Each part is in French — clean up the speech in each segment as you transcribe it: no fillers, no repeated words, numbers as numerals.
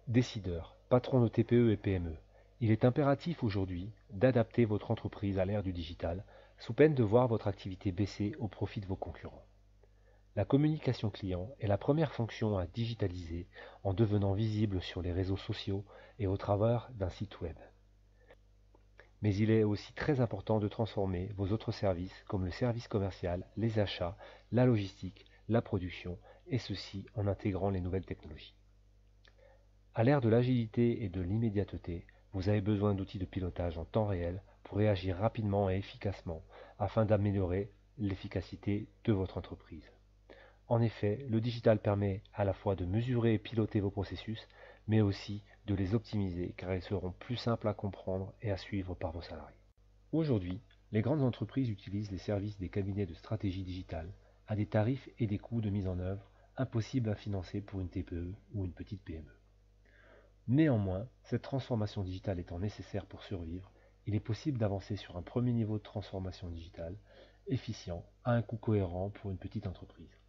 Décideurs, patrons de TPE et PME, il est impératif aujourd'hui d'adapter votre entreprise à l'ère du digital, sous peine de voir votre activité baisser au profit de vos concurrents. La communication client est la première fonction à digitaliser en devenant visible sur les réseaux sociaux et au travers d'un site web. Mais il est aussi très important de transformer vos autres services comme le service commercial, les achats, la logistique, la production, et ceci en intégrant les nouvelles technologies. À l'ère de l'agilité et de l'immédiateté, vous avez besoin d'outils de pilotage en temps réel pour réagir rapidement et efficacement afin d'améliorer l'efficacité de votre entreprise. En effet, le digital permet à la fois de mesurer et piloter vos processus, mais aussi de les optimiser car ils seront plus simples à comprendre et à suivre par vos salariés. Aujourd'hui, les grandes entreprises utilisent les services des cabinets de stratégie digitale à des tarifs et des coûts de mise en œuvre impossibles à financer pour une TPE ou une petite PME. Néanmoins, cette transformation digitale étant nécessaire pour survivre, il est possible d'avancer sur un premier niveau de transformation digitale efficient à un coût cohérent pour une petite entreprise.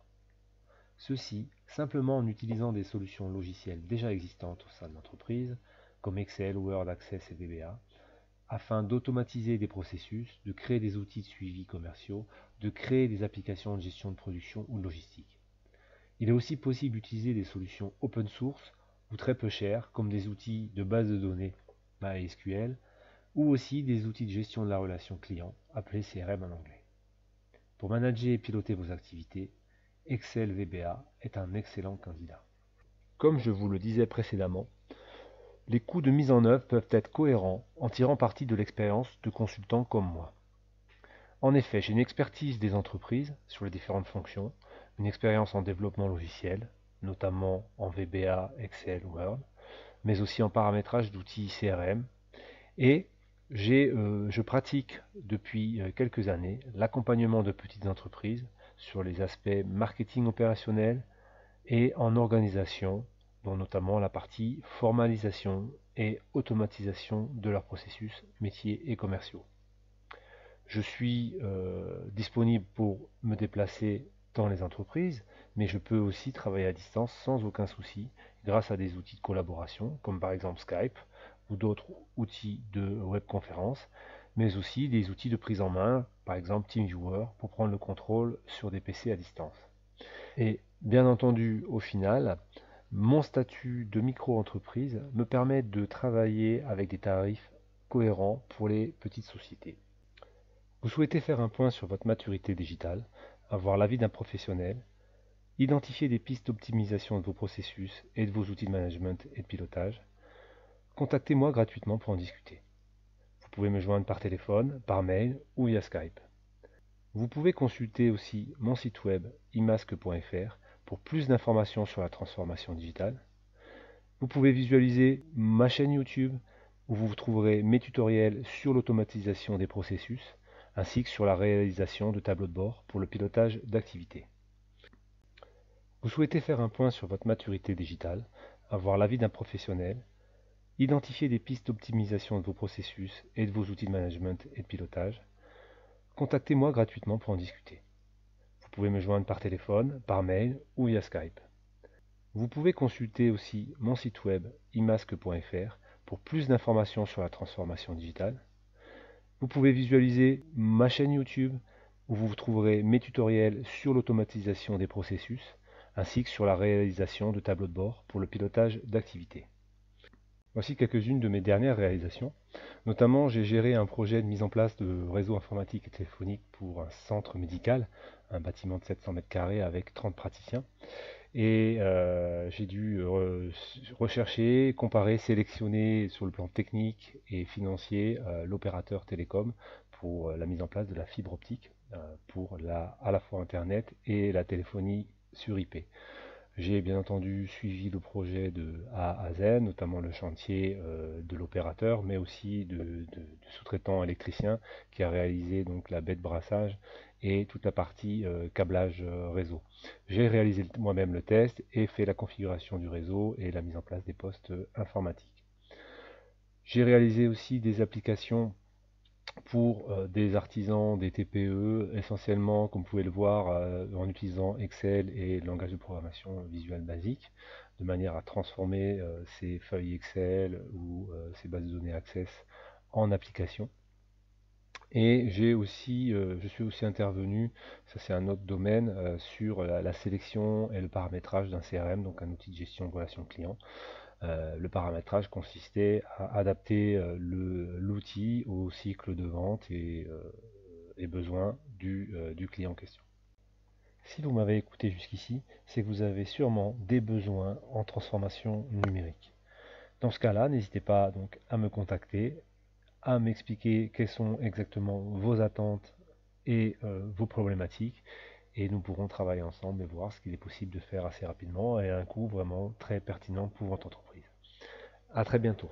Ceci simplement en utilisant des solutions logicielles déjà existantes au sein de l'entreprise, comme Excel, Word, Access et VBA, afin d'automatiser des processus, de créer des outils de suivi commerciaux, de créer des applications de gestion de production ou de logistique. Il est aussi possible d'utiliser des solutions open source ou très peu chères, comme des outils de base de données MySQL, ou aussi des outils de gestion de la relation client, appelés CRM en anglais. Pour manager et piloter vos activités, Excel VBA est un excellent candidat. Comme je vous le disais précédemment, les coûts de mise en œuvre peuvent être cohérents en tirant parti de l'expérience de consultants comme moi. En effet, j'ai une expertise des entreprises sur les différentes fonctions, une expérience en développement logiciel, notamment en VBA, Excel, Word, mais aussi en paramétrage d'outils CRM, et je pratique depuis quelques années l'accompagnement de petites entreprises sur les aspects marketing opérationnel et en organisation, dont notamment la partie formalisation et automatisation de leurs processus métiers et commerciaux. Je suis disponible pour me déplacer dans les entreprises, mais je peux aussi travailler à distance sans aucun souci grâce à des outils de collaboration comme par exemple Skype ou d'autres outils de webconférence, mais aussi des outils de prise en main, par exemple TeamViewer, pour prendre le contrôle sur des PC à distance. Et bien entendu, au final, mon statut de micro-entreprise me permet de travailler avec des tarifs cohérents pour les petites sociétés. Vous souhaitez faire un point sur votre maturité digitale, avoir l'avis d'un professionnel, identifier des pistes d'optimisation de vos processus et de vos outils de management et de pilotage. Contactez-moi gratuitement pour en discuter. Vous pouvez me joindre par téléphone, par mail ou via Skype. Vous pouvez consulter aussi mon site web imasque.fr pour plus d'informations sur la transformation digitale. Vous pouvez visualiser ma chaîne YouTube où vous trouverez mes tutoriels sur l'automatisation des processus ainsi que sur la réalisation de tableaux de bord pour le pilotage d'activités. Vous souhaitez faire un point sur votre maturité digitale, avoir l'avis d'un professionnel, identifier des pistes d'optimisation de vos processus et de vos outils de management et de pilotage. Contactez-moi gratuitement pour en discuter. Vous pouvez me joindre par téléphone, par mail ou via Skype. Vous pouvez consulter aussi mon site web imasque.fr pour plus d'informations sur la transformation digitale. Vous pouvez visualiser ma chaîne YouTube où vous trouverez mes tutoriels sur l'automatisation des processus ainsi que sur la réalisation de tableaux de bord pour le pilotage d'activités. Voici quelques-unes de mes dernières réalisations. Notamment, j'ai géré un projet de mise en place de réseau informatique et téléphonique pour un centre médical, un bâtiment de 700 mètres carrés avec 30 praticiens. Et j'ai dû rechercher, comparer, sélectionner sur le plan technique et financier l'opérateur télécom pour la mise en place de la fibre optique pour à la fois Internet et la téléphonie sur IP. J'ai bien entendu suivi le projet de A à Z, notamment le chantier de l'opérateur, mais aussi du sous-traitant électricien qui a réalisé donc la baie de brassage et toute la partie câblage réseau. J'ai réalisé moi-même le test et fait la configuration du réseau et la mise en place des postes informatiques. J'ai réalisé aussi des applications pour des artisans, des TPE, essentiellement, comme vous pouvez le voir, en utilisant Excel et le langage de programmation visuel basique, de manière à transformer ces feuilles Excel ou ces bases de données Access en application. Et je suis aussi intervenu, ça c'est un autre domaine, sur la sélection et le paramétrage d'un CRM, donc un outil de gestion de relations clients. Le paramétrage consistait à adapter l'outil au cycle de vente et besoins du client en question. Si vous m'avez écouté jusqu'ici, c'est que vous avez sûrement des besoins en transformation numérique. Dans ce cas-là, n'hésitez pas donc à me contacter, à m'expliquer quelles sont exactement vos attentes et vos problématiques, et nous pourrons travailler ensemble et voir ce qu'il est possible de faire assez rapidement et à un coût vraiment très pertinent pour votre entreprise. À très bientôt.